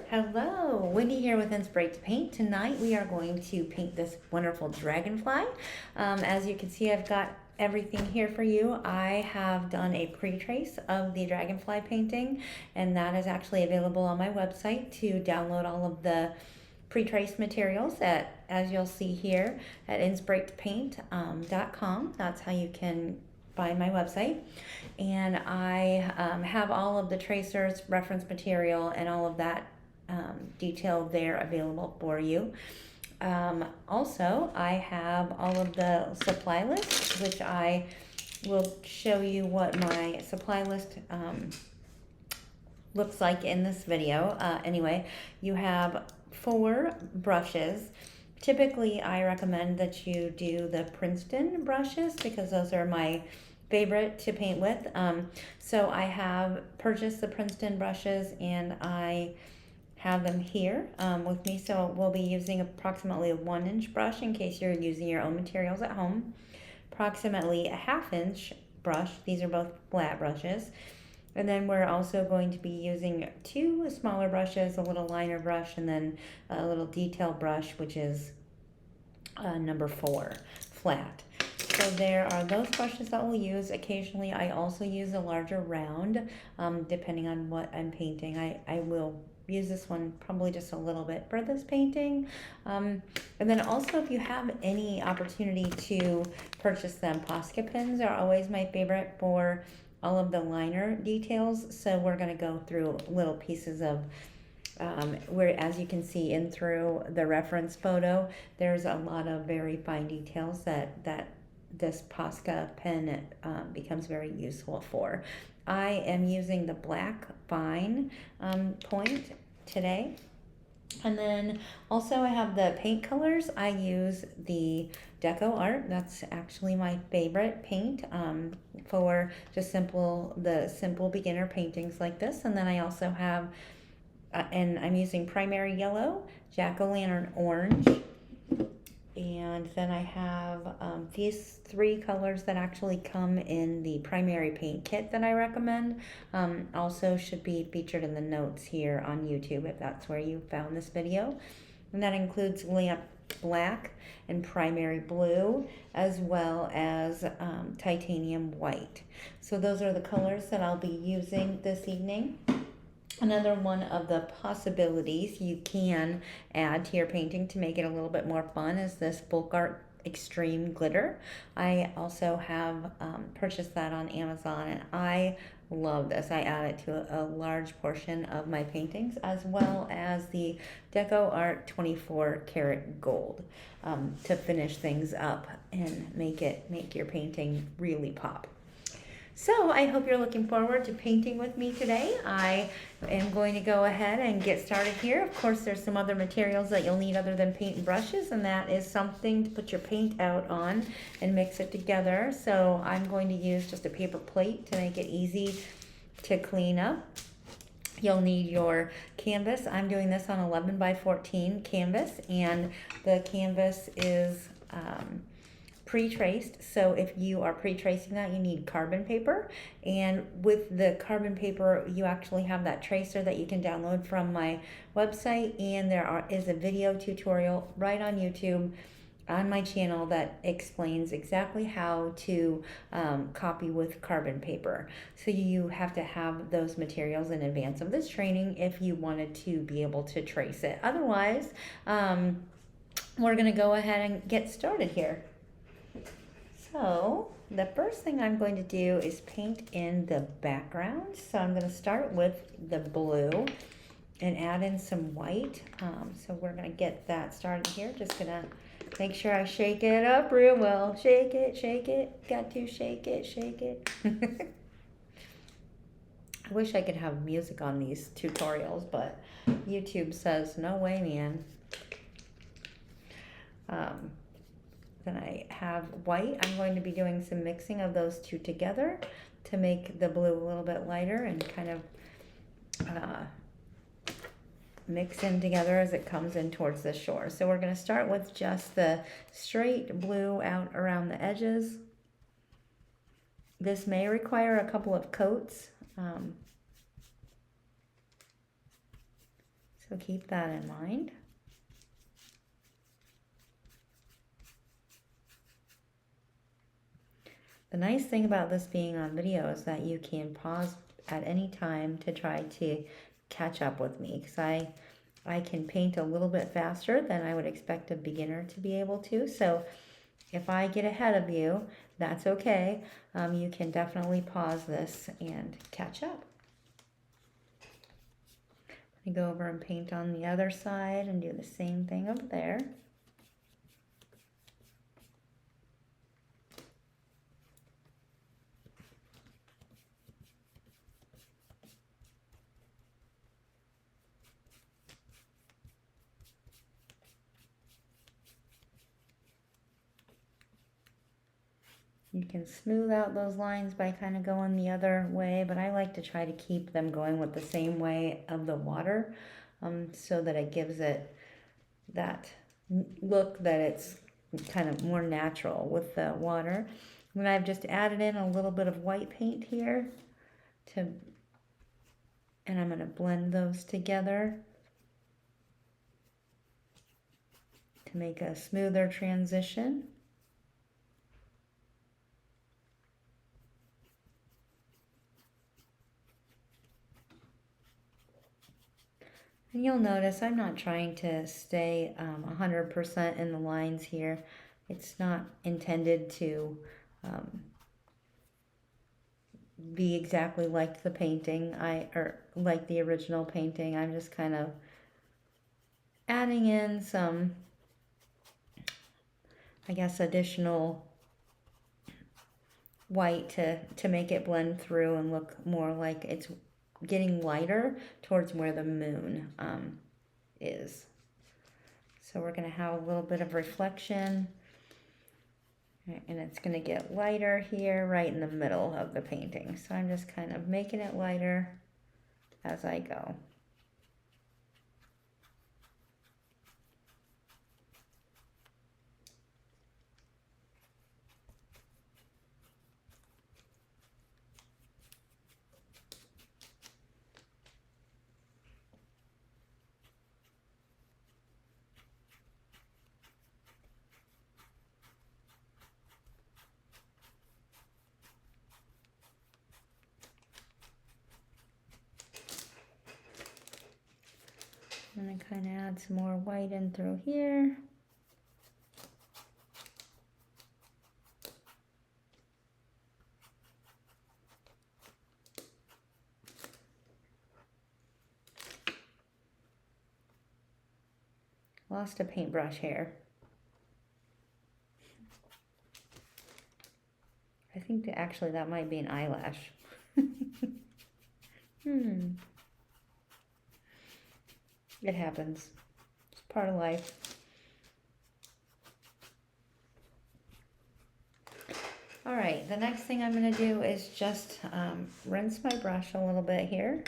Hello, Wendy here with Inspirate Paint. Tonight we are going to paint this wonderful dragonfly. As you can see, I've got everything here for you. I have done a pre-trace of the dragonfly painting, and that is actually available on my website to download all of the pre-traced materials as you'll see here at inspiratepaint.com. That's how you can find my website. And I have all of the tracers, reference material, and all of that detail there available for you. Also, I have all of the supply list, which I will show you what my supply list looks like in this video. Anyway, you have 4 brushes. Typically, I recommend that you do the Princeton brushes because those are my favorite to paint with. So I have purchased the Princeton brushes and I have them here with me. So we'll be using approximately a 1-inch brush in case you're using your own materials at home. Approximately a 1/2-inch brush. These are both flat brushes. And then we're also going to be using 2 smaller brushes, a little liner brush, and then a little detail brush, which is number 4, flat. So there are those brushes that we'll use. Occasionally I also use a larger round, depending on what I'm painting. I will use this one probably just a little bit for this painting. And then also, if you have any opportunity to purchase them, Posca pins are always my favorite for all of the liner details. So we're going to go through little pieces of where, as you can see in through the reference photo, there's a lot of very fine details that this Posca pen becomes very useful for. I am using the black fine point today. And then also I have the paint colors. I use the Deco Art. That's actually my favorite paint for just the simple beginner paintings like this. And then I also have, and I'm using Primary Yellow, Jack-o'-lantern Orange, and then I have these 3 colors that actually come in the primary paint kit that I recommend. Also should be featured in the notes here on YouTube if that's where you found this video. And that includes lamp black and primary blue, as well as titanium white. So those are the colors that I'll be using this evening. Another one of the possibilities you can add to your painting to make it a little bit more fun is this Folk Art Extreme Glitter. I also have purchased that on Amazon, and I love this. I add it to a large portion of my paintings, as well as the Deco Art 24 Karat Gold to finish things up and make your painting really pop. So I hope you're looking forward to painting with me today. I am going to go ahead and get started here. Of course, there's some other materials that you'll need other than paint and brushes, and that is something to put your paint out on and mix it together. So I'm going to use just a paper plate to make it easy to clean up. You'll need your canvas. I'm doing this on 11 by 14 canvas, and the canvas is pre-traced. So if you are pre-tracing that, you need carbon paper, and with the carbon paper you actually have that tracer that you can download from my website, and there is a video tutorial right on YouTube on my channel that explains exactly how to copy with carbon paper. So you have to have those materials in advance of this training if you wanted to be able to trace it. Otherwise, we're going to go ahead and get started here. So the first thing I'm going to do is paint in the background. So I'm going to start with the blue and add in some white. So we're going to get that started here. Just going to make sure I shake it up real well. Shake it, got to shake it, shake it. I wish I could have music on these tutorials, but YouTube says no way, man. Then I have white. I'm going to be doing some mixing of those 2 together to make the blue a little bit lighter and kind of mix in together as it comes in towards the shore. So we're going to start with just the straight blue out around the edges. This may require a couple of coats. So keep that in mind. The nice thing about this being on video is that you can pause at any time to try to catch up with me, because I can paint a little bit faster than I would expect a beginner to be able to. So if I get ahead of you, that's okay. You can definitely pause this and catch up. I go over and paint on the other side and do the same thing over there. You can smooth out those lines by kind of going the other way, but I like to try to keep them going with the same way of the water, so that it gives it that look that it's kind of more natural with the water. And I've just added in a little bit of white paint here and I'm going to blend those together to make a smoother transition. And you'll notice I'm not trying to stay 100% in the lines here. It's not intended to be exactly like the painting, or like the original painting. I'm just kind of adding in some, I guess, additional white to make it blend through and look more like it's getting lighter towards where the moon is. So we're going to have a little bit of reflection, and it's going to get lighter here right in the middle of the painting. So I'm just kind of making it lighter as I go. I'm going to kind of add some more white in through here. Lost a paintbrush here. I think that actually that might be an eyelash. It happens. It's part of life. All right, the next thing I'm going to do is just rinse my brush a little bit here.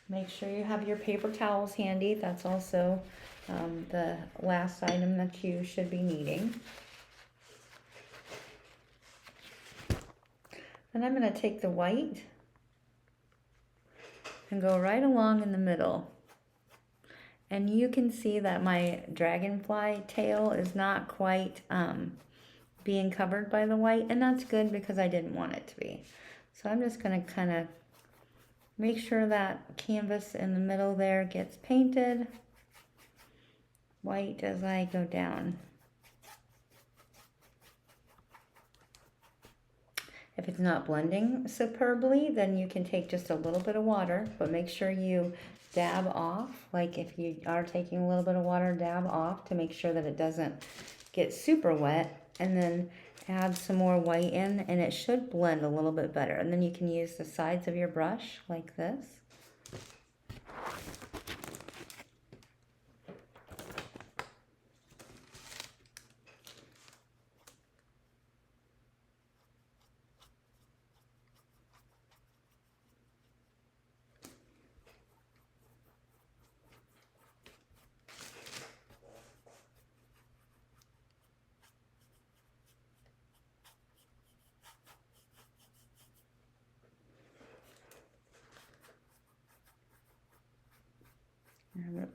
Make sure you have your paper towels handy. That's also the last item that you should be needing. And I'm going to take the white and go right along in the middle. And you can see that my dragonfly tail is not quite being covered by the white, and that's good because I didn't want it to be. So I'm just going to kind of make sure that canvas in the middle there gets painted white as I go down. If it's not blending superbly, then you can take just a little bit of water, but make sure you dab off. Like if you are taking a little bit of water, dab off to make sure that it doesn't get super wet, and then add some more white in, and it should blend a little bit better. And then you can use the sides of your brush like this.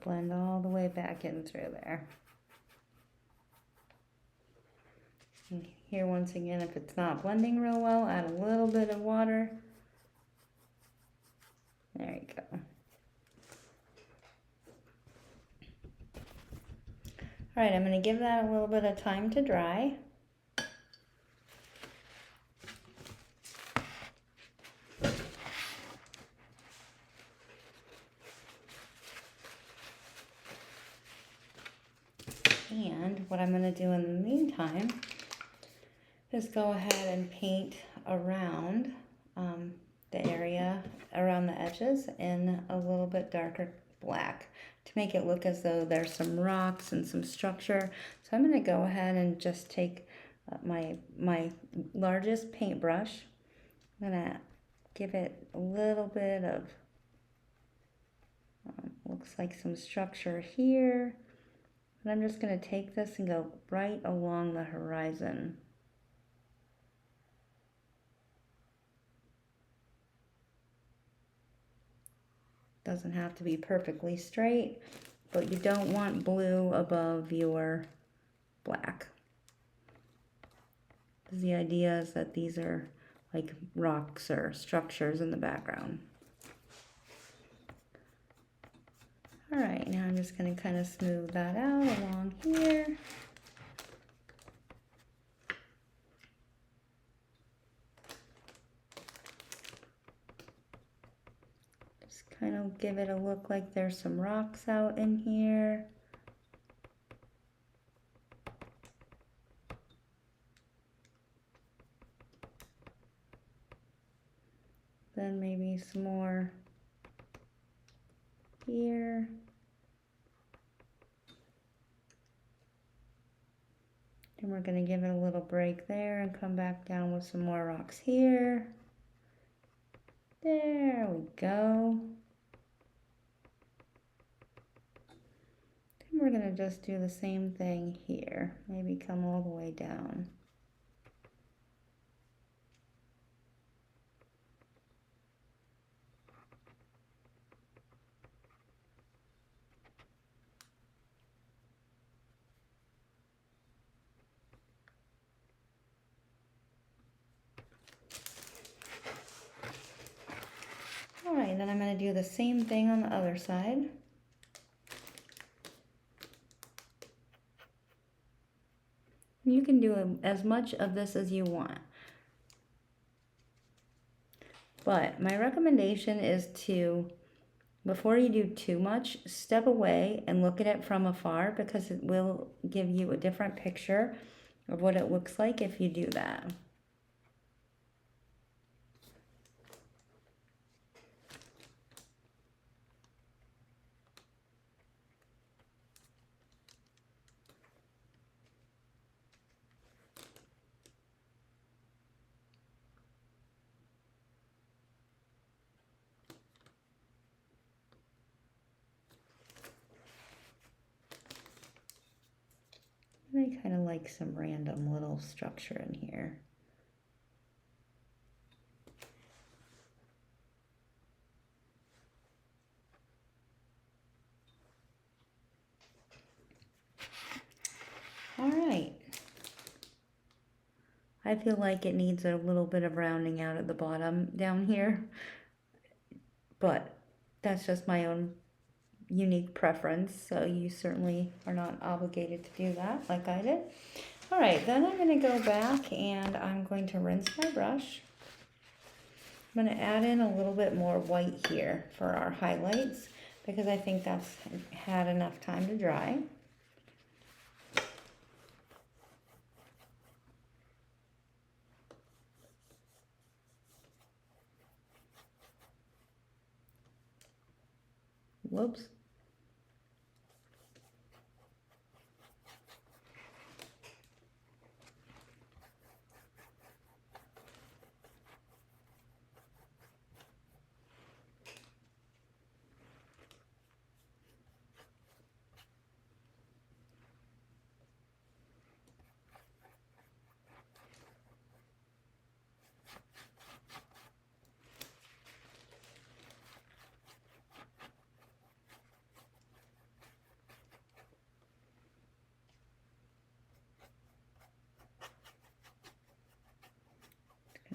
blend all the way back in through there. And here, once again, if it's not blending real well, add a little bit of water. There you go. All right, I'm going to give that a little bit of time to dry. And what I'm going to do in the meantime is go ahead and paint around the area around the edges in a little bit darker black to make it look as though there's some rocks and some structure. So I'm going to go ahead and just take my largest paintbrush. I'm going to give it a little bit of, looks like some structure here. And I'm just going to take this and go right along the horizon. Doesn't have to be perfectly straight, but you don't want blue above your black. The idea is that these are like rocks or structures in the background. All right, now I'm just going to kind of smooth that out along here. Kind of give it a look like there's some rocks out in here. Then maybe some more here. And we're going to give it a little break there and come back down with some more rocks here. There we go. And we're going to just do the same thing here. Maybe come all the way down. All right, then I'm going to do the same thing on the other side. You can do as much of this as you want. But my recommendation is to, before you do too much, step away and look at it from afar, because it will give you a different picture of what it looks like if you do that. I kind of like some random little structure in here. All right. I feel like it needs a little bit of rounding out at the bottom down here, but that's just my own unique preference, so you certainly are not obligated to do that like I did. All right, then I'm going to go back and I'm going to rinse my brush. I'm going to add in a little bit more white here for our highlights, because I think that's had enough time to dry. Whoops.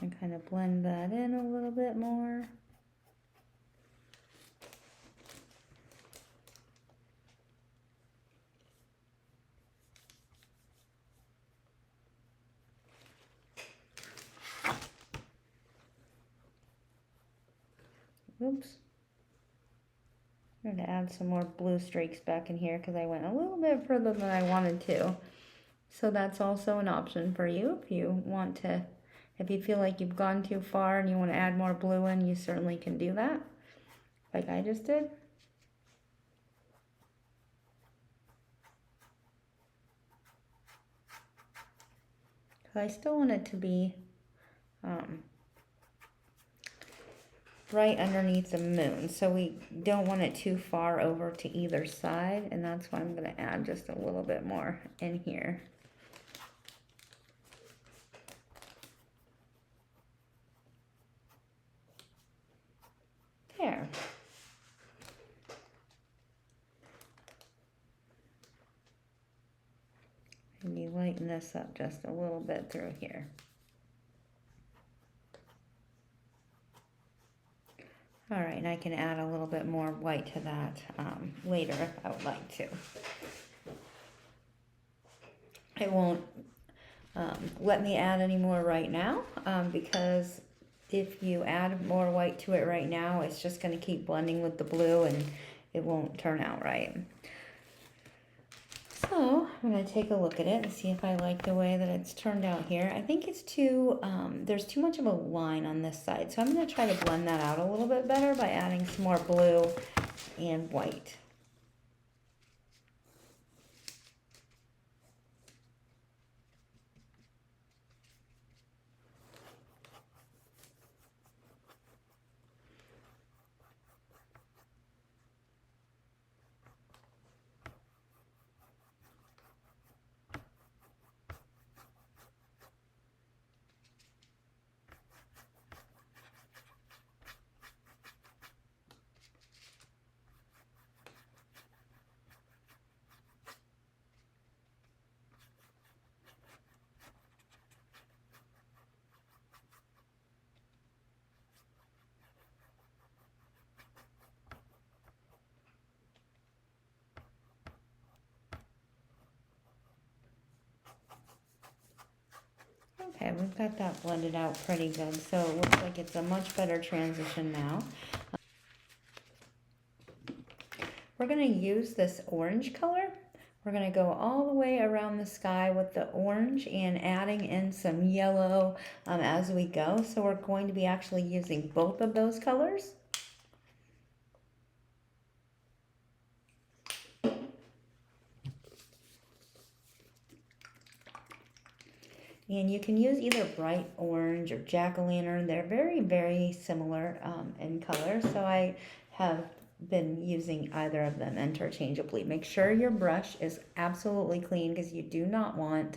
And kind of blend that in a little bit more. Oops. I'm going to add some more blue streaks back in here because I went a little bit further than I wanted to. So that's also an option for you if you want to, if you feel like you've gone too far and you want to add more blue in, you certainly can do that, like I just did. I still want it to be right underneath the moon, so we don't want it too far over to either side, and that's why I'm going to add just a little bit more in here. There. Maybe lighten this up just a little bit through here. All right, and I can add a little bit more white to that later if I would like to. It won't let me add any more right now because if you add more white to it right now, it's just going to keep blending with the blue and it won't turn out right. So I'm going to take a look at it and see if I like the way that it's turned out here. I think it's too, there's too much of a line on this side. So I'm going to try to blend that out a little bit better by adding some more blue and white. Okay, we've got that blended out pretty good, so it looks like it's a much better transition now. We're going to use this orange color. We're going to go all the way around the sky with the orange and adding in some yellow as we go. So we're going to be actually using both of those colors. And you can use either bright orange or jack-o'-lantern. They're very, very similar in color. So I have been using either of them interchangeably. Make sure your brush is absolutely clean because you do not want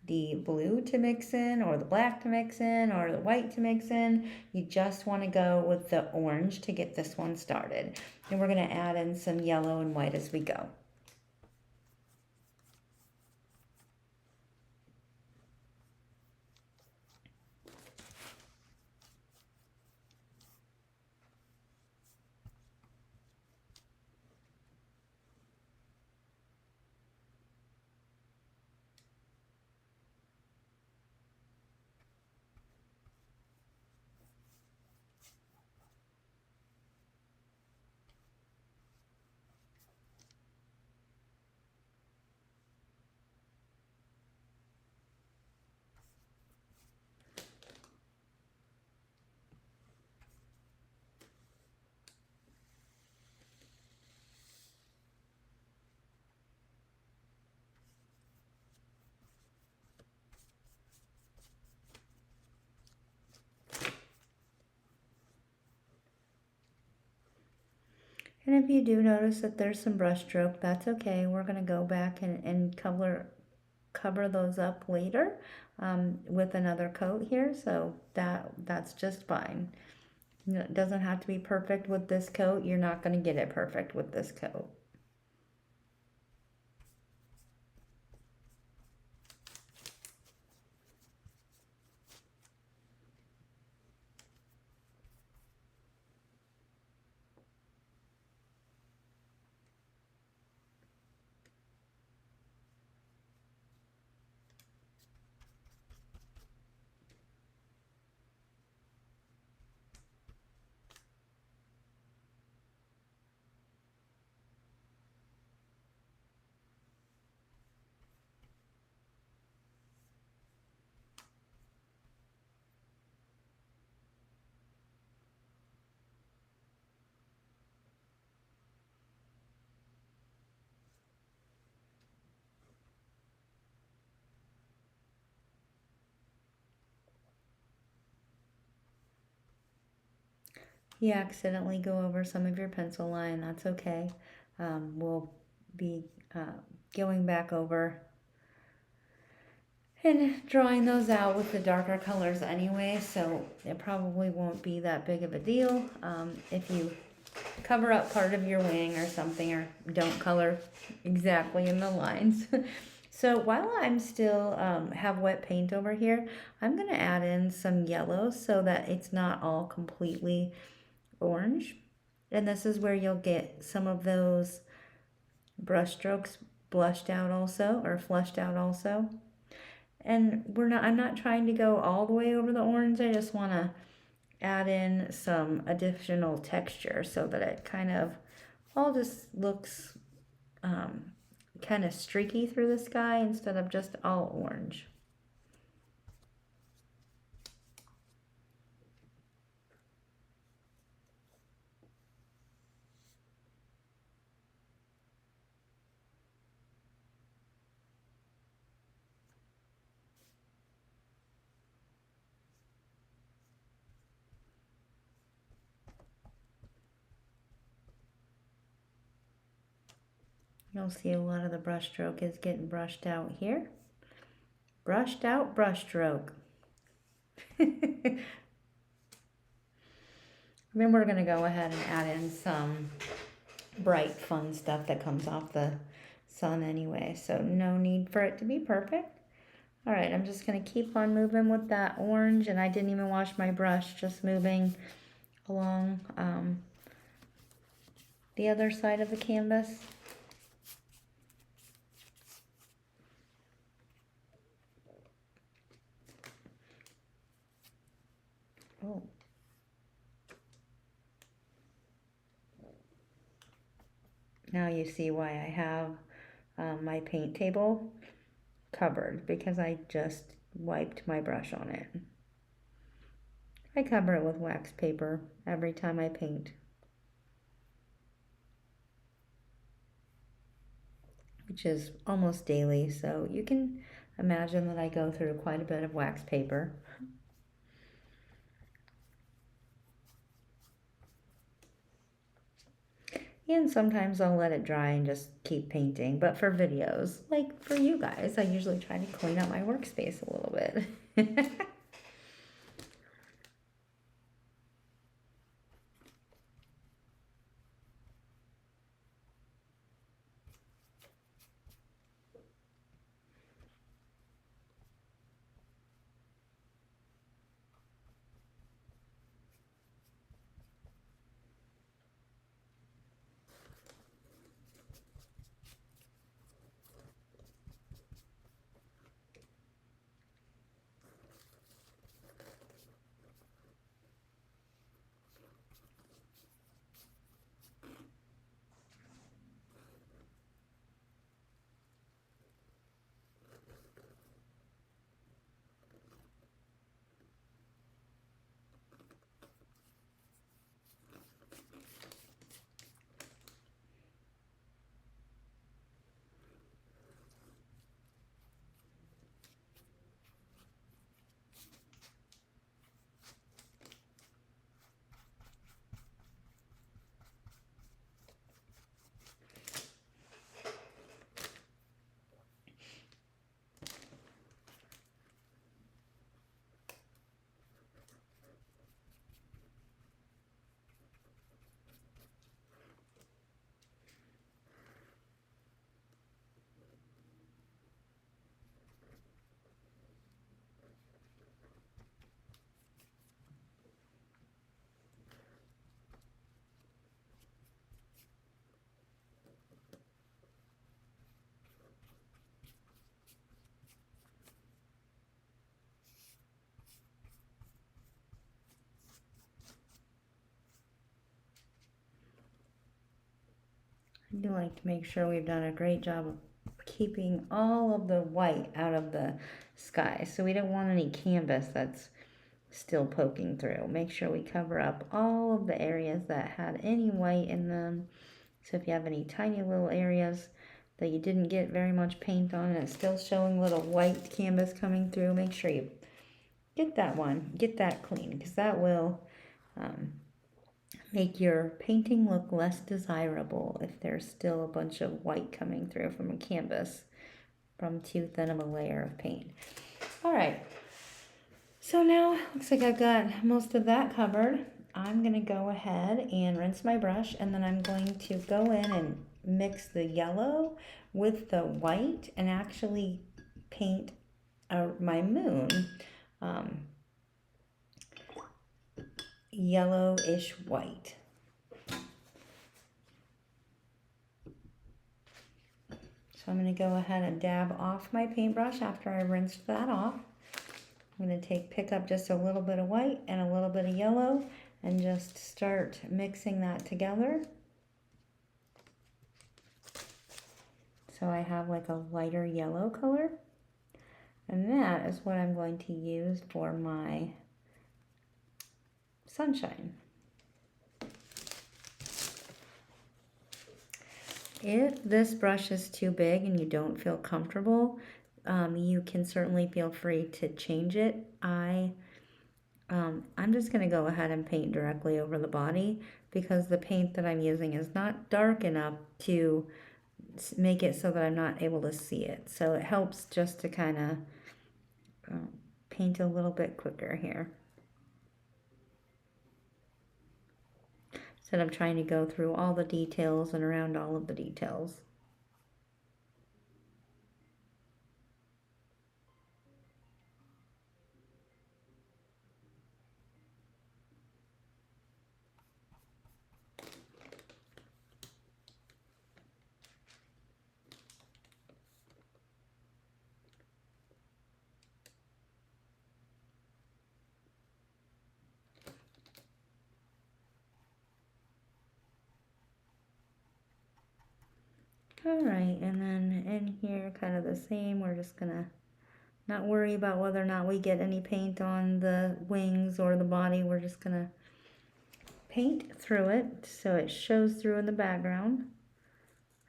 the blue to mix in or the black to mix in or the white to mix in. You just want to go with the orange to get this one started. And we're going to add in some yellow and white as we go. And if you do notice that there's some brush stroke, that's okay. We're going to go back and cover those up later with another coat here. So that's just fine. It doesn't have to be perfect with this coat. You're not going to get it perfect with this coat. you accidentally go over some of your pencil line, that's okay. We'll be going back over and drawing those out with the darker colors anyway, so it probably won't be that big of a deal. If you cover up part of your wing or something, or don't color exactly in the lines. So while I'm still have wet paint over here, I'm going to add in some yellow so that it's not all completely orange. And this is where you'll get some of those brush strokes blushed out also, or flushed out also. And I'm not trying to go all the way over the orange. I just want to add in some additional texture so that it kind of all just looks kind of streaky through the sky instead of just all orange. You'll see a lot of the brush stroke is getting brushed out here. Brushed out brush stroke. Then we're going to go ahead and add in some bright, fun stuff that comes off the sun anyway. So no need for it to be perfect. All right, I'm just going to keep on moving with that orange, and I didn't even wash my brush, just moving along the other side of the canvas. Oh. Now you see why I have my paint table covered, because I just wiped my brush on it. I cover it with wax paper every time I paint, which is almost daily, so you can imagine that I go through quite a bit of wax paper. And sometimes I'll let it dry and just keep painting. But for videos, like for you guys, I usually try to clean up my workspace a little bit. I do like to make sure we've done a great job of keeping all of the white out of the sky. So we don't want any canvas that's still poking through. Make sure we cover up all of the areas that had any white in them. So if you have any tiny little areas that you didn't get very much paint on and it's still showing little white canvas coming through, make sure you get that clean, because that will make your painting look less desirable if there's still a bunch of white coming through from a canvas from too thin of a layer of paint. All right, so now looks like I've got most of that covered. I'm gonna go ahead and rinse my brush, and then I'm going to go in and mix the yellow with the white and actually paint my moon yellowish white. So I'm going to go ahead and dab off my paintbrush after I rinsed that off. I'm going to pick up just a little bit of white and a little bit of yellow and just start mixing that together. So I have like a lighter yellow color. And that is what I'm going to use for my sunshine. If this brush is too big and you don't feel comfortable, you can certainly feel free to change it. I'm just going to go ahead and paint directly over the body because the paint that I'm using is not dark enough to make it so that I'm not able to see it. So it helps just to kind of paint a little bit quicker here, instead of trying to go through all the details and around all of the details. All right, and then in here, kind of the same, we're just gonna not worry about whether or not we get any paint on the wings or the body. We're just gonna paint through it so it shows through in the background.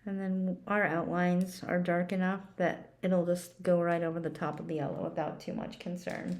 And then our outlines are dark enough that it'll just go right over the top of the yellow without too much concern.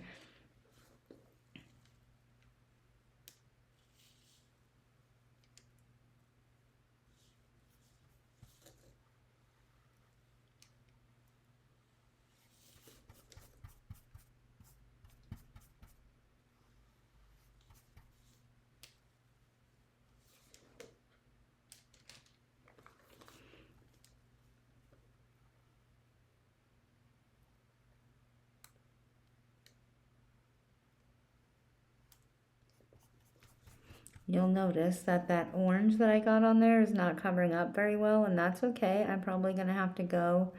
You'll notice that that orange that I got on there is not covering up very well, and that's okay. I'm probably going to have to go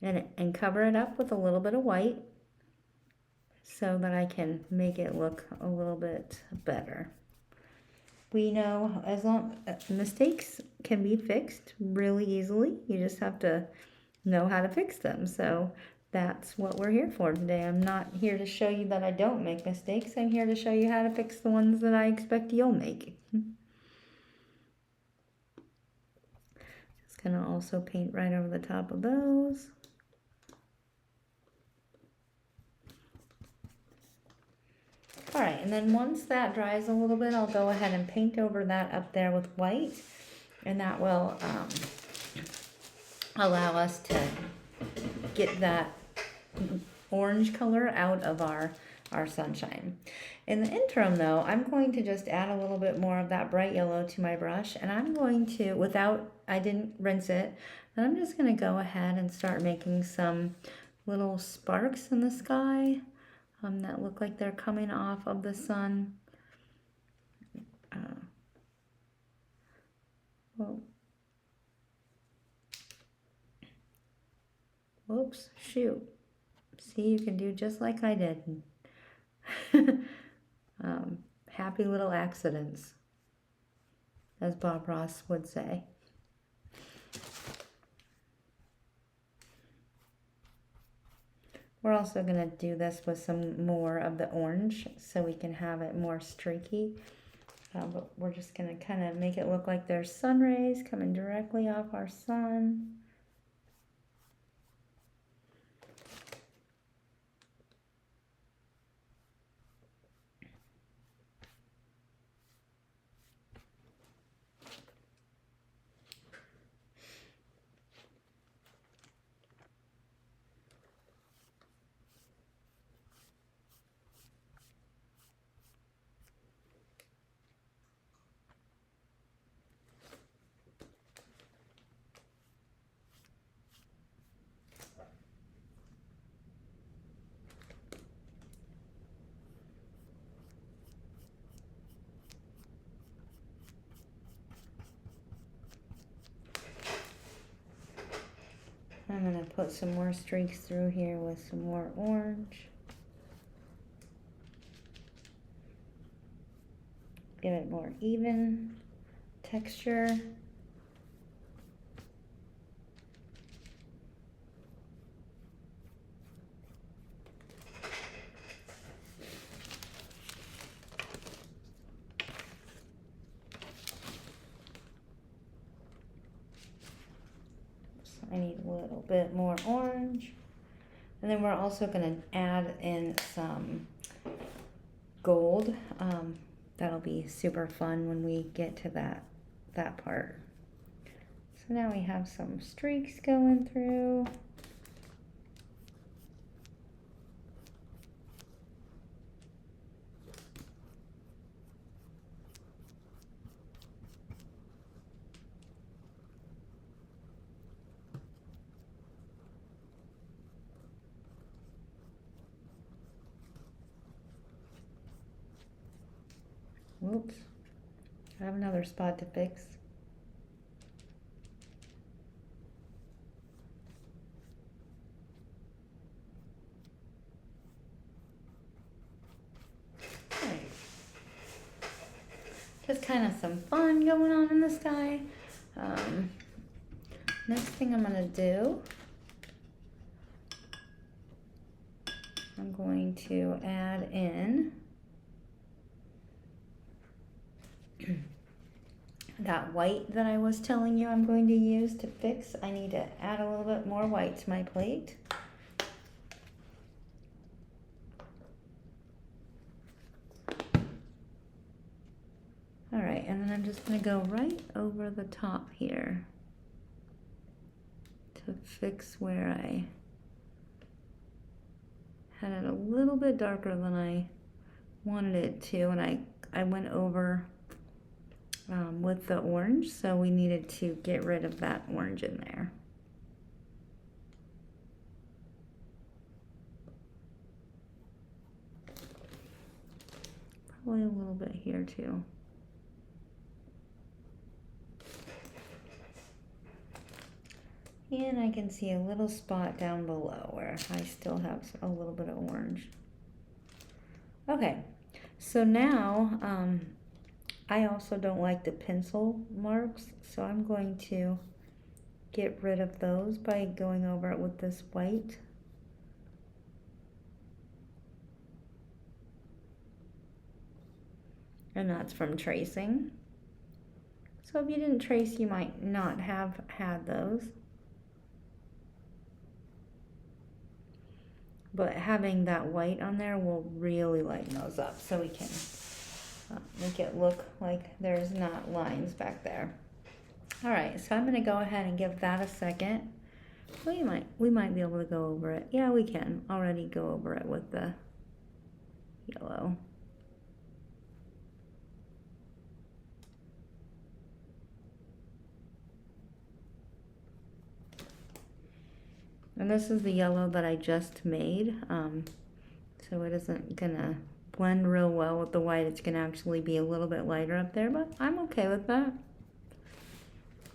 and cover it up with a little bit of white so that I can make it look a little bit better. We know mistakes can be fixed really easily. You just have to know how to fix them. So that's what we're here for today. I'm not here to show you that I don't make mistakes. I'm here to show you how to fix the ones that I expect you'll make. Just gonna also paint right over the top of those. All right, and then once that dries a little bit, I'll go ahead and paint over that up there with white, and that will allow us to get that orange color out of our sunshine. In the interim though, I'm going to just add a little bit more of that bright yellow to my brush, and I'm going to, I didn't rinse it, and I'm just going to go ahead and start making some little sparks in the sky that look like they're coming off of the sun. Whoops, shoot. See, you can do just like I did. Happy little accidents, as Bob Ross would say. We're also going to do this with some more of the orange so we can have it more streaky. But we're just going to kind of make it look like there's sun rays coming directly off our sun. put some more streaks through here with some more orange. Give it more even texture. I need a little bit more orange. And then we're also going to add in some gold. That'll be super fun when we get to that part. So now we have some streaks going through. Oops, I have another spot to fix. Okay. Just kind of some fun going on in the sky. Next thing I'm gonna do, I'm going to add in that white that I was telling you I'm going to use to fix. I need to add a little bit more white to my plate. All right, and then I'm just gonna go right over the top here to fix where I had it a little bit darker than I wanted it to, and I went over with the orange, so we needed to get rid of that orange in there. Probably a little bit here too. And I can see a little spot down below where I still have a little bit of orange. Okay, so now I also don't like the pencil marks, so I'm going to get rid of those by going over it with this white. And that's from tracing. So if you didn't trace, you might not have had those. But having that white on there will really lighten those up, so we can make it look like there's not lines back there. All right, so I'm gonna go ahead and give that a second. We might be able to go over it. Yeah, we can already go over it with the yellow. And this is the yellow that I just made, so it isn't gonna blend real well with the white. It's gonna actually be a little bit lighter up there, but I'm okay with that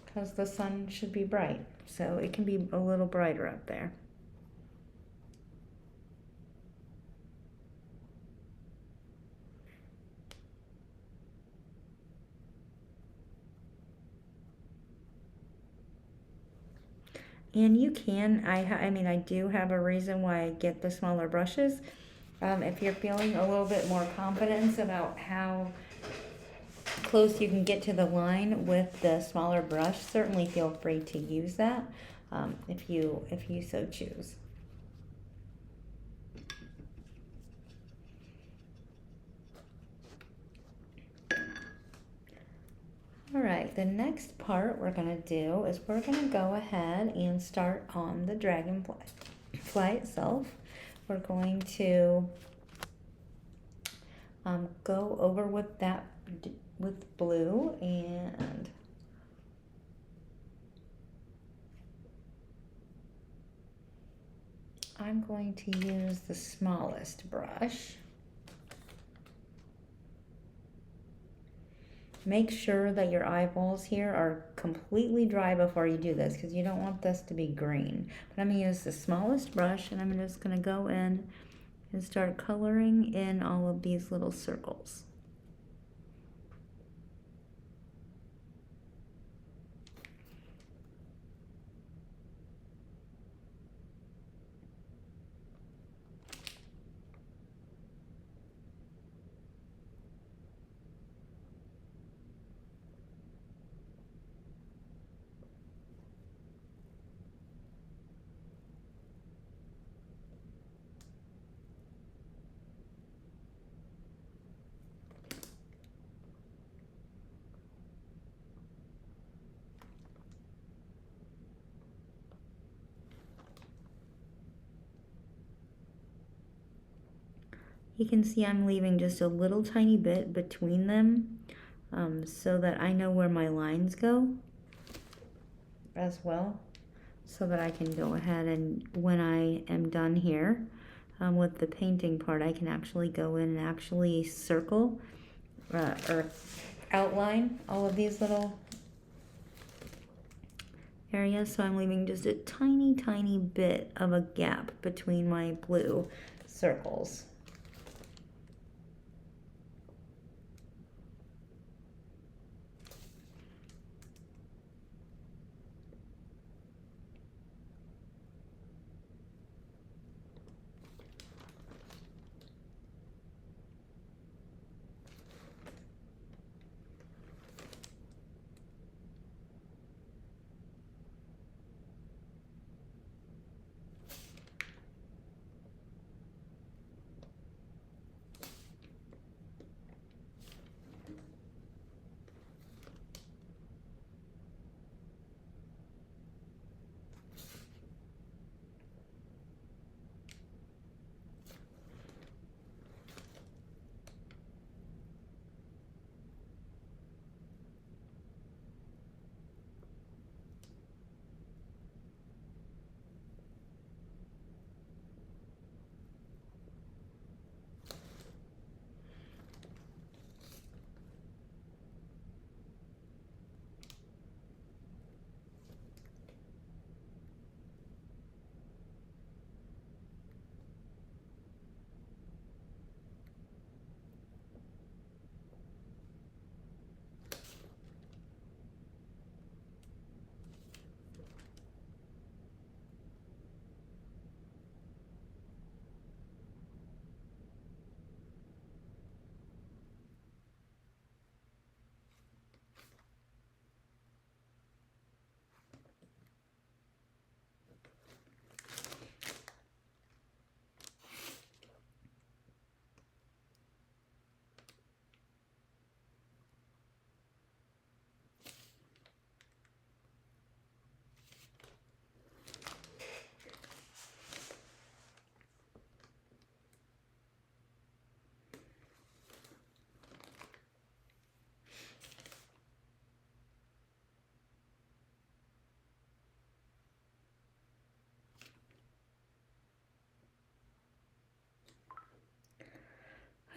because the sun should be bright, so it can be a little brighter up there. And you can, I mean, I do have a reason why I get the smaller brushes. If you're feeling a little bit more confidence about how close you can get to the line with the smaller brush, certainly feel free to use that if you so choose. All right, the next part we're gonna do is we're gonna go ahead and start on the dragonfly itself. We're going to go over with that with blue, and I'm going to use the smallest brush. Make sure that your eyeballs here are completely dry before you do this, because you don't want this to be green. But I'm going to use the smallest brush, and I'm just going to go in and start coloring in all of these little circles. You can see I'm leaving just a little tiny bit between them, so that I know where my lines go as well, so that I can go ahead and when I am done here with the painting part, I can actually go in and actually circle or outline all of these little areas. So I'm leaving just a tiny bit of a gap between my blue circles.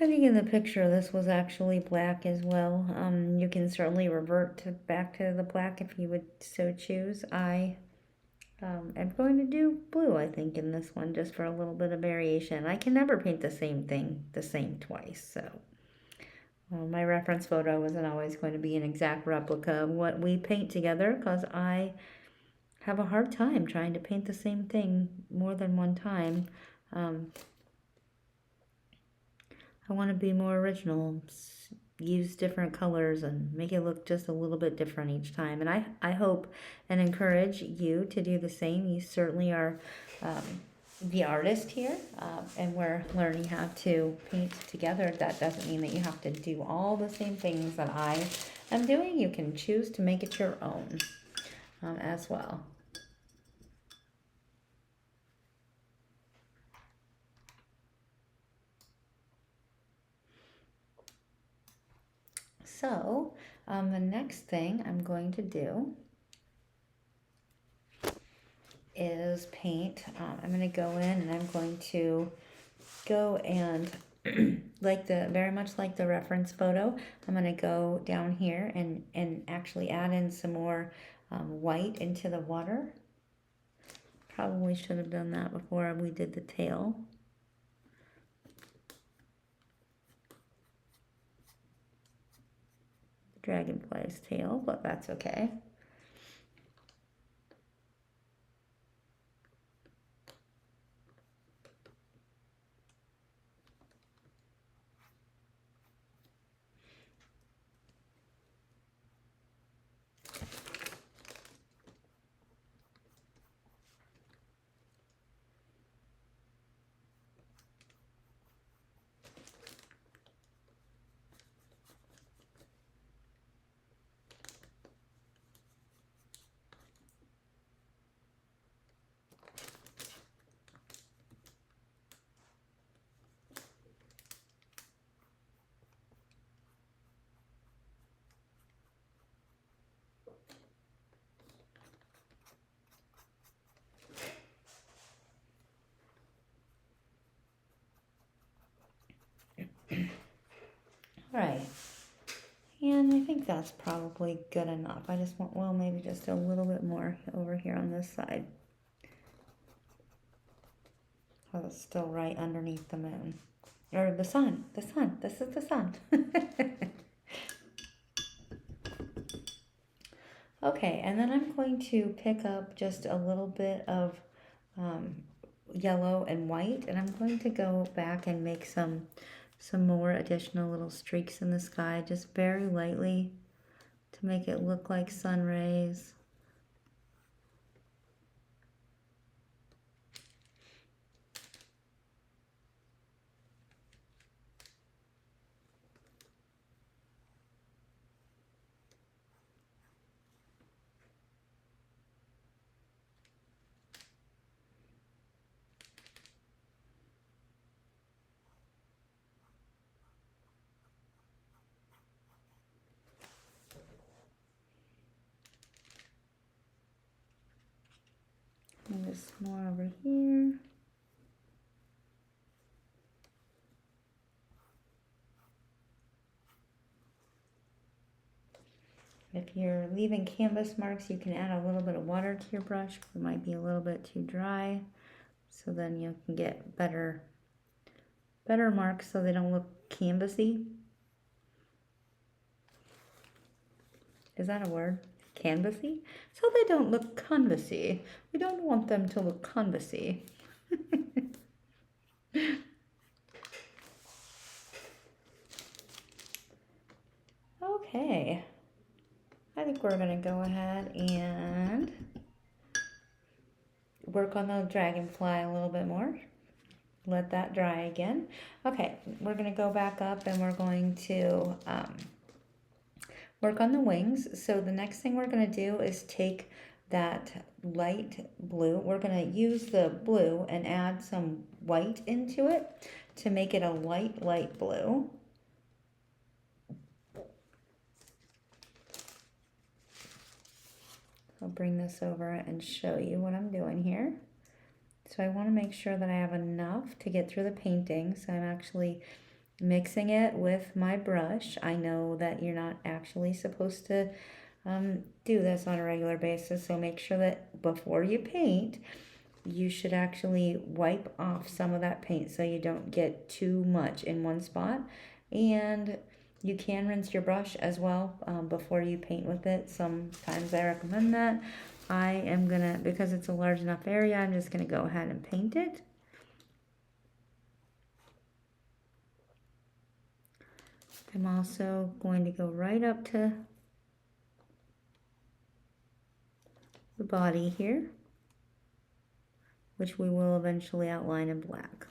I think in the picture this was actually black as well. You can certainly revert back to the black if you would so choose. I am going to do blue, I think, in this one, just for a little bit of variation. I can never paint the same thing the same twice, so my reference photo isn't always going to be an exact replica of what we paint together, because I have a hard time trying to paint the same thing more than one time. I want to be more original, use different colors and make it look just a little bit different each time. And I hope and encourage you to do the same. You certainly are the artist here, and we're learning how to paint together. That doesn't mean that you have to do all the same things that I am doing. You can choose to make it your own as well. So the next thing I'm going to do is paint. I'm going to go in and I'm going to go and very much like the reference photo, I'm going to go down here and actually add in some more white into the water. Probably should have done that before we did the tail. Dragonfly's tail, but that's okay. All right, and I think that's probably good enough. I just want, well, maybe just a little bit more over here on this side. Oh, it's still right underneath the moon. Or the sun, this is the sun. Okay, and then I'm going to pick up just a little bit of yellow and white, and I'm going to go back and make some more additional little streaks in the sky, just very lightly to make it look like sun rays. And just more over here. If you're leaving canvas marks, you can add a little bit of water to your brush. It might be a little bit too dry. So then you can get better marks so they don't look canvassy. Is that a word? Canvassy? So they don't look canvassy. We don't want them to look canvassy. Okay. I think we're gonna go ahead and work on the dragonfly a little bit more. Let that dry again. Okay, we're gonna go back up and we're going to work on the wings. So the next thing we're gonna do is take that light blue. We're gonna use the blue and add some white into it to make it a light blue. I'll bring this over and show you what I'm doing here. So I want to make sure that I have enough to get through the painting. So I'm actually mixing it with my brush. I know that you're not actually supposed to do this on a regular basis. So make sure that before you paint, you should actually wipe off some of that paint so you don't get too much in one spot. And you can rinse your brush as well before you paint with it. Sometimes I recommend that. I am gonna, because it's a large enough area, I'm just gonna go ahead and paint it. I'm also going to go right up to the body here, which we will eventually outline in black.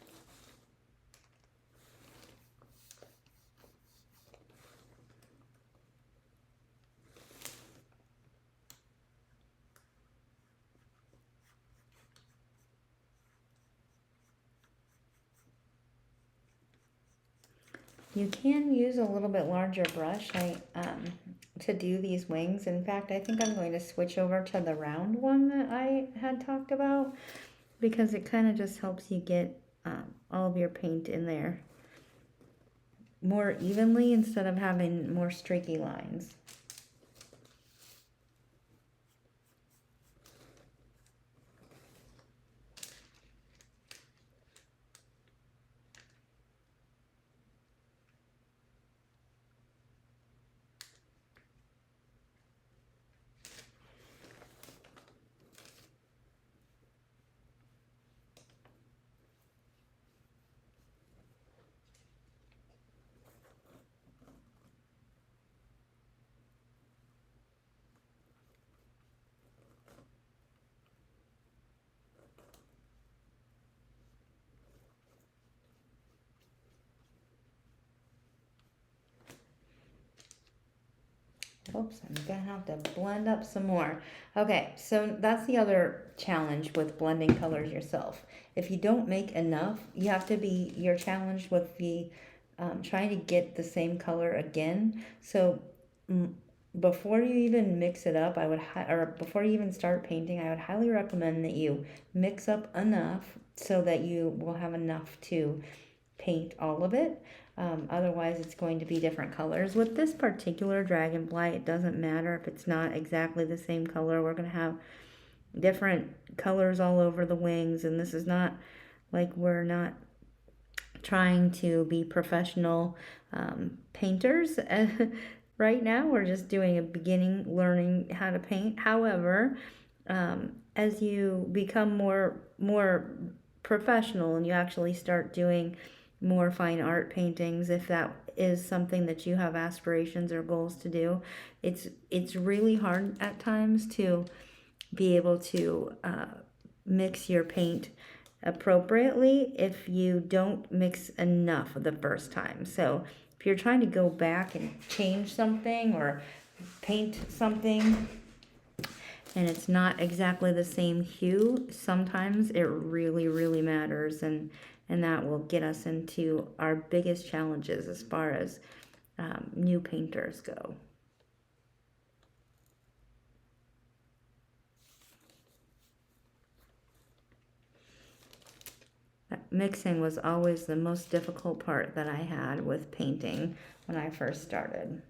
You can use a little bit larger brush to do these wings. In fact, I think I'm going to switch over to the round one that I had talked about because it kind of just helps you get all of your paint in there. more evenly instead of having more streaky lines. Oops, I'm gonna have to blend up some more. Okay, so that's the other challenge with blending colors yourself. If you don't make enough, you're challenged with the trying to get the same color again. So mm, before you even mix it up, or before you even start painting, I would highly recommend that you mix up enough so that you will have enough to paint all of it. Otherwise, it's going to be different colors. With this particular dragonfly, it doesn't matter if it's not exactly the same color. We're going to have different colors all over the wings, and this is not like we're not trying to be professional painters. Right now, we're just doing a beginning learning how to paint. However, as you become more professional and you actually start doing more fine art paintings, if that is something that you have aspirations or goals to do, it's really hard at times to be able to mix your paint appropriately if you don't mix enough the first time. So if you're trying to go back and change something or paint something and it's not exactly the same hue, sometimes it really matters, and that will get us into our biggest challenges as far as new painters go. Mixing was always the most difficult part that I had with painting when I first started.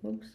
Oops.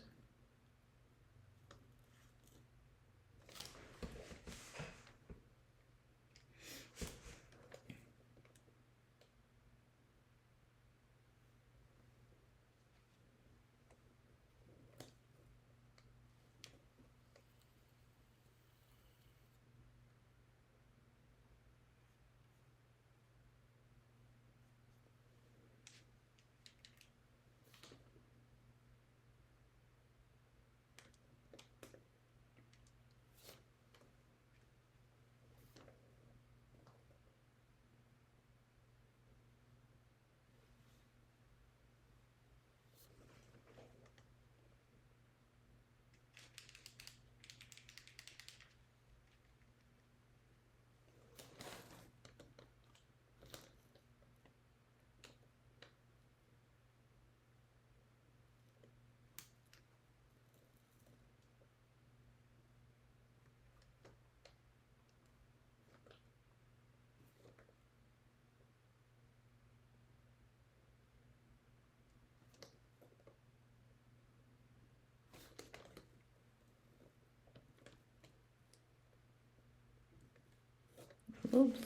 Oops.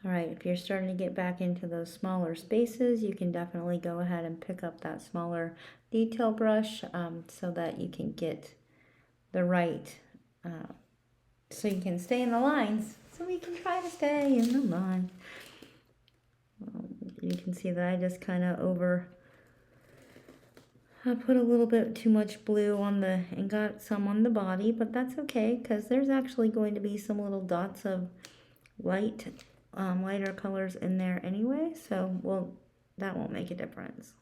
All right, if you're starting to get back into those smaller spaces, you can definitely go ahead and pick up that smaller detail brush so that you can get the right, so you can stay in the lines. So we can try to stay in the line. You can see that I just kind of I put a little bit too much blue on and got some on the body, but that's okay because there's actually going to be some little dots of lighter colors in there anyway, so that won't make a difference.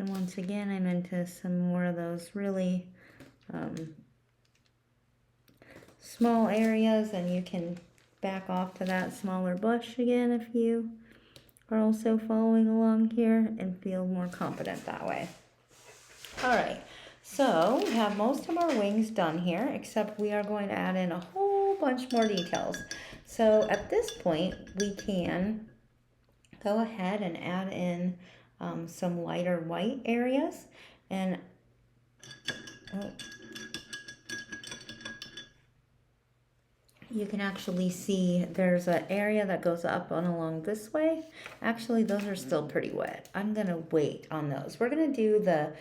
And once again, I'm into some more of those really small areas, and you can back off to that smaller bush again if you are also following along here and feel more confident that way. All right, so we have most of our wings done here, except we are going to add in a whole bunch more details. So at this point, we can go ahead and add in some lighter white areas. And you can actually see there's an area that goes up and along this way. Actually, those are still pretty wet. I'm gonna wait on those. We're gonna do the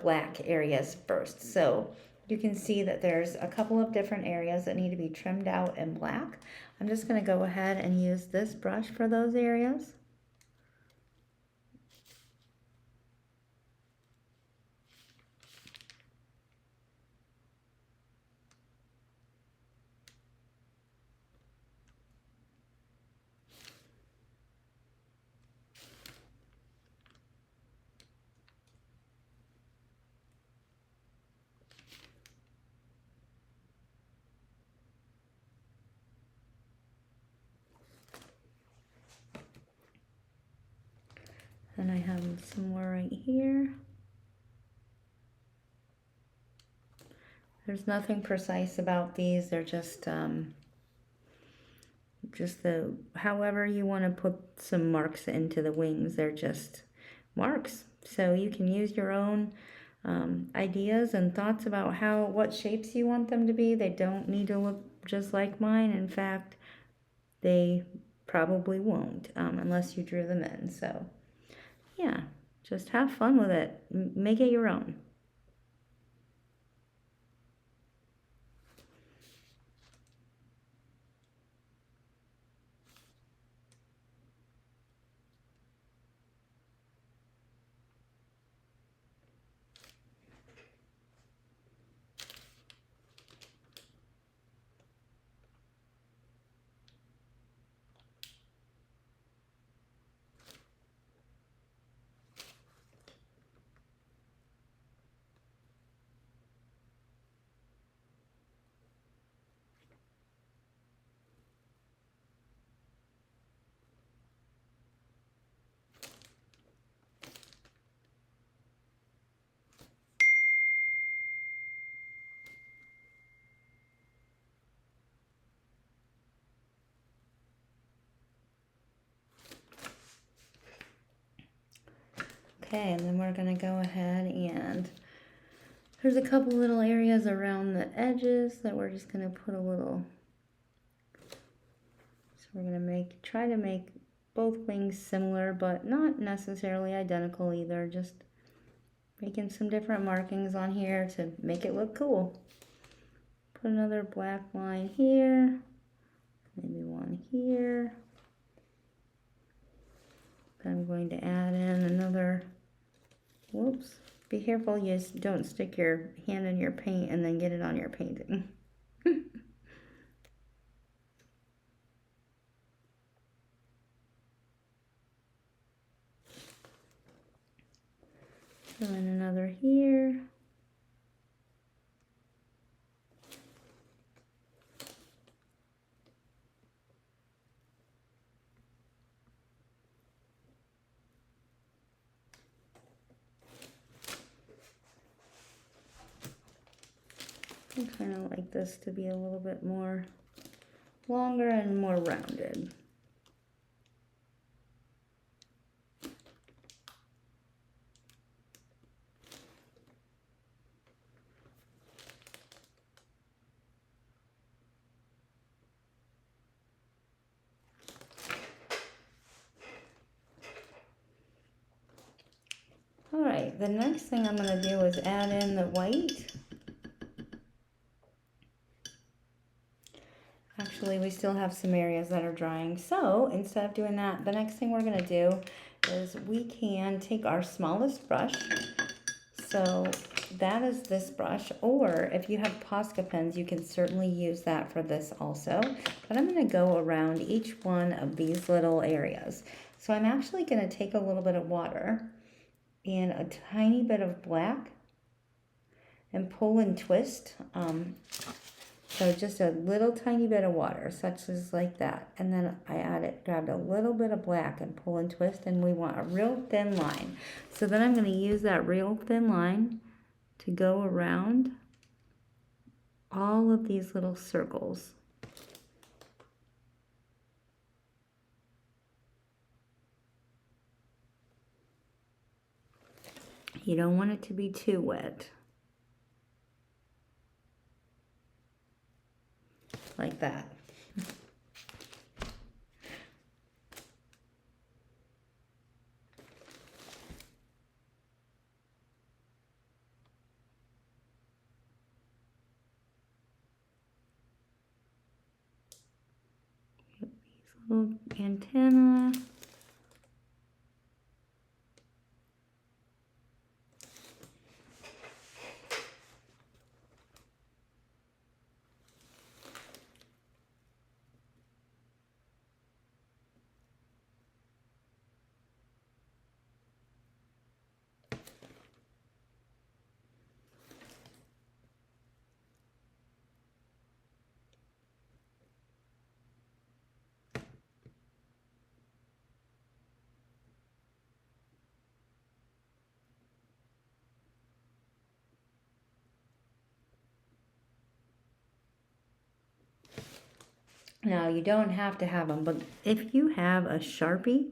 black areas first. So you can see that there's a couple of different areas that need to be trimmed out in black. I'm just gonna go ahead and use this brush for those areas. And I have some more right here. There's nothing precise about these. They're just the, however you want to put some marks into the wings. They're just marks. So you can use your own ideas and thoughts about what shapes you want them to be. They don't need to look just like mine. In fact, they probably won't unless you drew them in. So yeah, just have fun with it. Make it your own. Okay, and then we're gonna go ahead and there's a couple little areas around the edges that we're just gonna put a little, so we're gonna try to make both wings similar, but not necessarily identical either, just making some different markings on here to make it look cool. Put another black line here, maybe one here. I'm going to add in another, whoops, be careful you don't stick your hand in your paint and then get it on your painting. And then another here. I kind of like this to be a little bit more longer and more rounded. All right, the next thing I'm going to do is add in the white. Actually, we still have some areas that are drying. So instead of doing that, the next thing we're going to do is we can take our smallest brush. So that is this brush, or if you have Posca pens, you can certainly use that for this also. But I'm going to go around each one of these little areas. So I'm actually going to take a little bit of water and a tiny bit of black and pull and twist. So just a little tiny bit of water, such as like that. And then I grabbed a little bit of black and pull and twist, and we want a real thin line. So then I'm going to use that real thin line to go around all of these little circles. You don't want it to be too wet. Like that. These little antenna. Now, you don't have to have them, but if you have a Sharpie,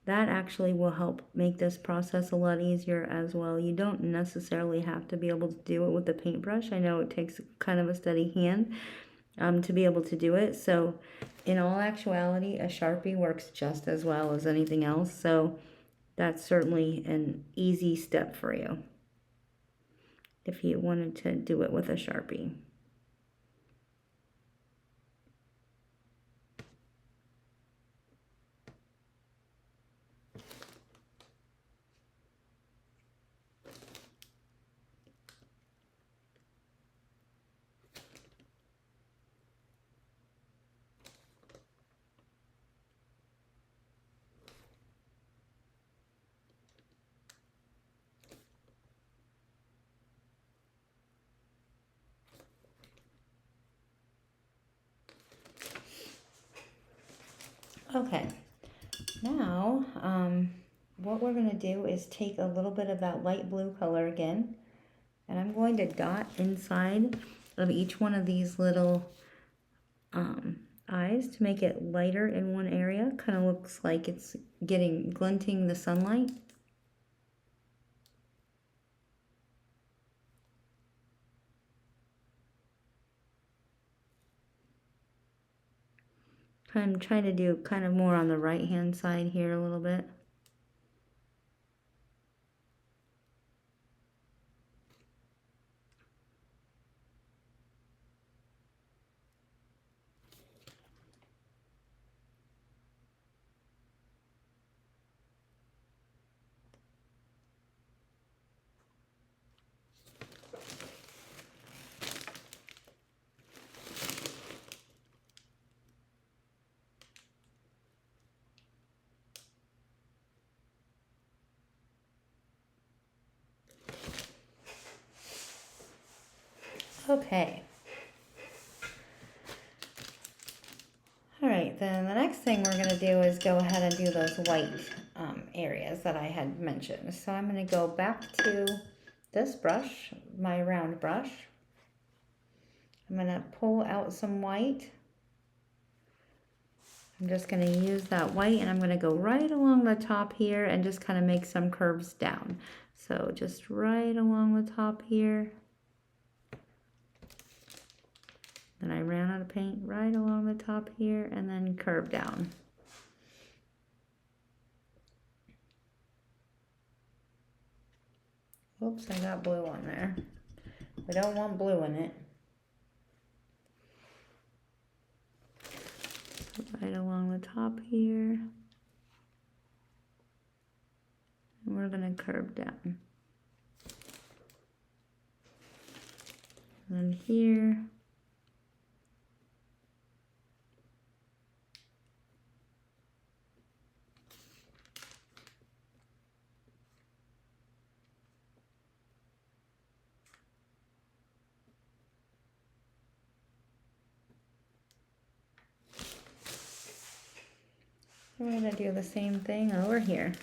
that actually will help make this process a lot easier as well. You don't necessarily have to be able to do it with a paintbrush. I know it takes kind of a steady hand to be able to do it. So in all actuality, a Sharpie works just as well as anything else. So that's certainly an easy step for you if you wanted to do it with a Sharpie. Okay, now what we're going to do is take a little bit of that light blue color again, and I'm going to dot inside of each one of these little eyes to make it lighter in one area. Kind of looks like it's glinting the sunlight. I'm trying to do kind of more on the right hand side here a little bit. Okay. All right, then the next thing we're going to do is go ahead and do those white areas that I had mentioned. So I'm going to go back to this brush, my round brush. I'm going to pull out some white. I'm just going to use that white, and I'm going to go right along the top here and just kind of make some curves down. So just right along the top here. Then I ran out of paint right along the top here and then curve down. Oops, I got blue on there. We don't want blue in it. Right along the top here. And we're going to curve down. And then here. We're going to do the same thing over here.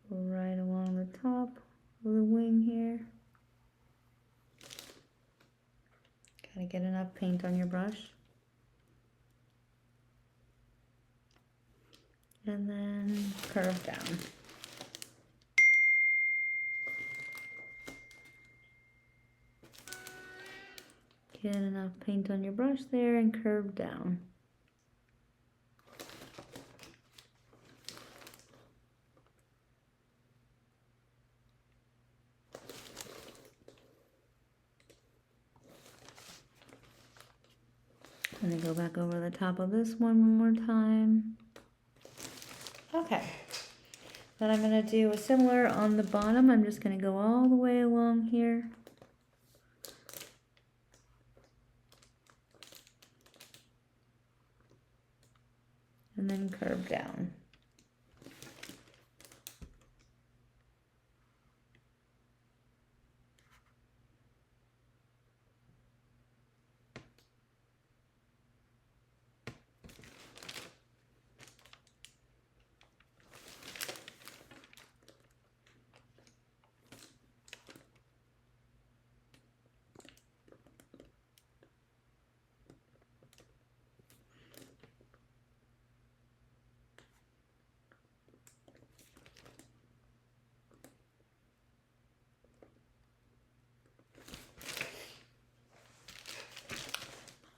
Right along the top of the wing here. Gotta get enough paint on your brush. And then curve down. Get enough paint on your brush there and curve down. And then go back over the top of this one more time. Okay. Then I'm going to do a similar on the bottom. I'm just going to go all the way along here. And then curve down.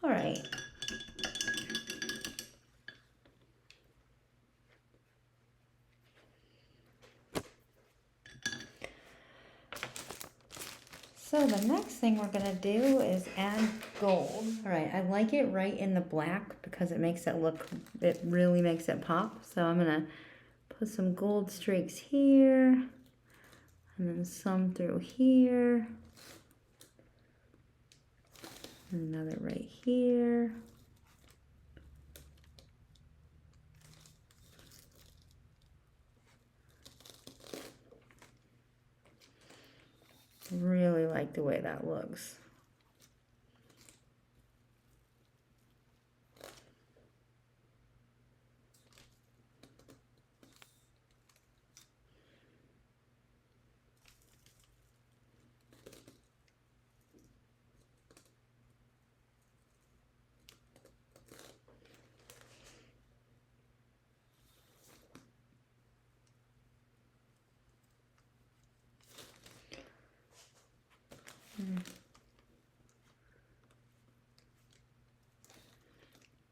All right. So the next thing we're gonna do is add gold. All right, I like it right in the black because it makes it look, it really makes it pop. So I'm gonna put some gold streaks here and then some through here. Another right here. Really like the way that looks.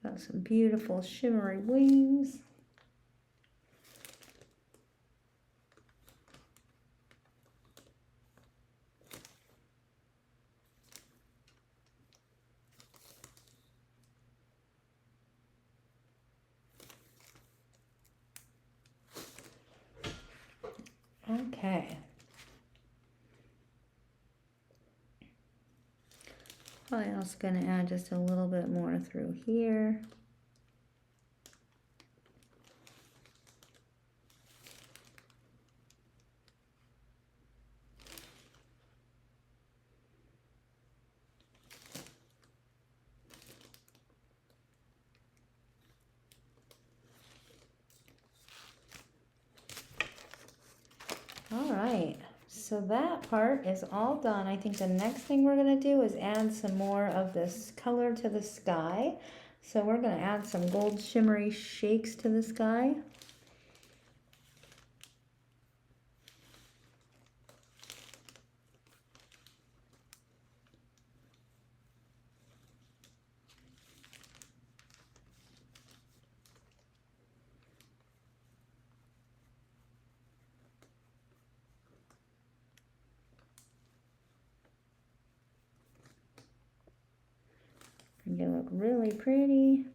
Got some beautiful shimmery wings. Okay. Probably also going to add just a little bit more through here. All right, so that part is all done. I think the next thing we're gonna do is add some more of this color to the sky. So we're gonna add some gold shimmery shakes to the sky. They look really pretty.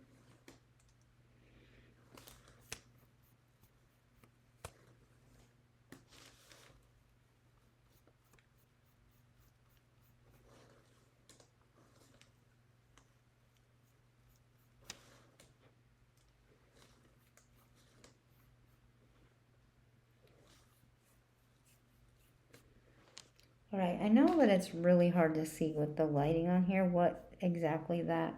All right, I know that it's really hard to see with the lighting on here what exactly that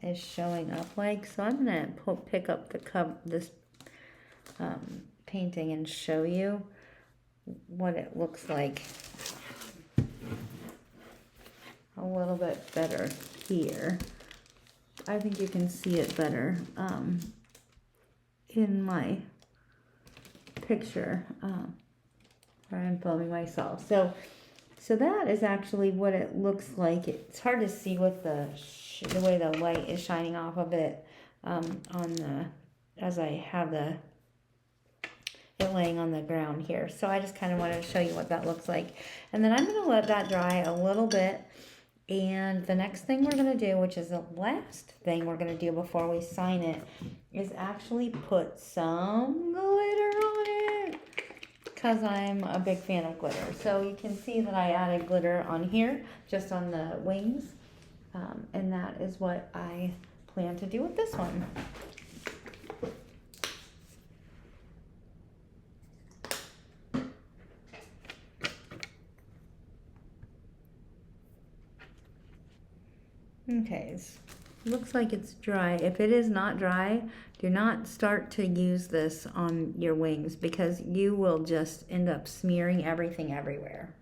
is showing up like. So I'm gonna pick up this painting and show you what it looks like a little bit better here. I think you can see it better in my picture where I'm filming myself. So that is actually what it looks like. It's hard to see with the way the light is shining off of it as I have it laying on the ground here. So I just kind of wanted to show you what that looks like. And then I'm going to let that dry a little bit. And the next thing we're going to do, which is the last thing we're going to do before we sign it, is actually put some glitter on it, because I'm a big fan of glitter. So you can see that I added glitter on here, just on the wings. And that is what I plan to do with this one. Okay, looks like it's dry. If it is not dry, do not start to use this on your wings, because you will just end up smearing everything everywhere.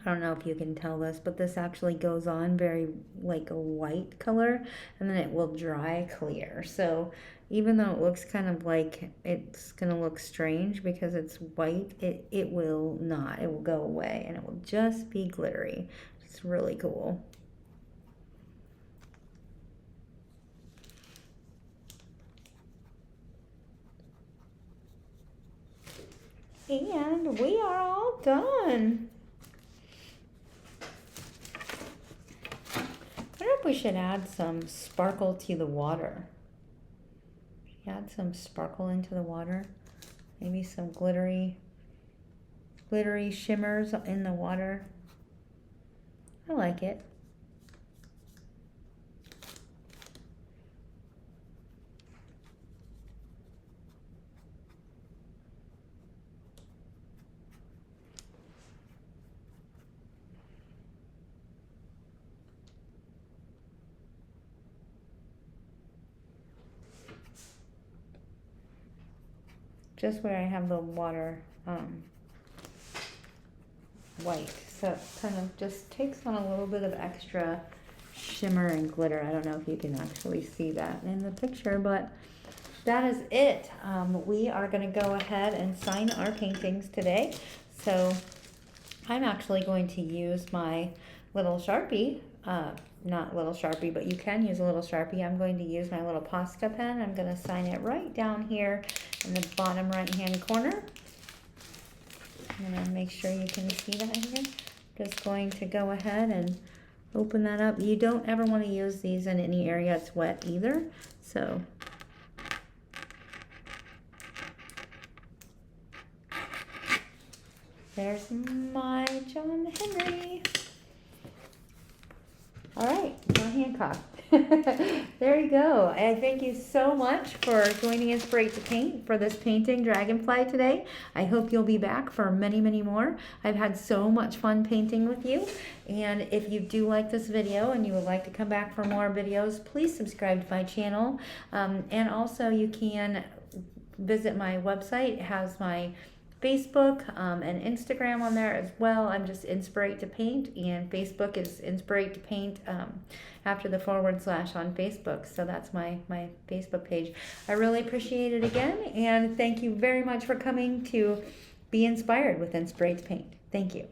I don't know if you can tell this, but this actually goes on very like a white color, and then it will dry clear. So even though it looks kind of like it's gonna look strange because it's white, it will not. It will go away and it will just be glittery. It's really cool. And we are all done. I wonder if we should add some sparkle to the water. Add some sparkle into the water. Maybe some glittery shimmers in the water. I like it. Just where I have the water white, so it kind of just takes on a little bit of extra shimmer and glitter. I don't know if you can actually see that in the picture, but that is it. We are going to go ahead and sign our paintings today. So I'm actually going to use my little Sharpie, not little Sharpie, but you can use a little Sharpie. I'm going to use my little Posca pen. I'm going to sign it right down here in the bottom right hand corner. I'm going to make sure you can see that here. Just going to go ahead and open that up. You don't ever want to use these in any area that's wet either. So there's my John Henry. All right, John Hancock. There you go. I thank you so much for joining Inspirate to Paint for this painting Dragonfly today. I hope you'll be back for many, many more. I've had so much fun painting with you. And if you do like this video and you would like to come back for more videos, please subscribe to my channel. And also you can visit my website. It has my Facebook and Instagram on there as well. I'm just Inspirate to Paint, and Facebook is Inspirate to Paint after the / on Facebook. So that's my Facebook page. I really appreciate it again, and thank you very much for coming to be inspired with Inspirate to Paint. Thank you.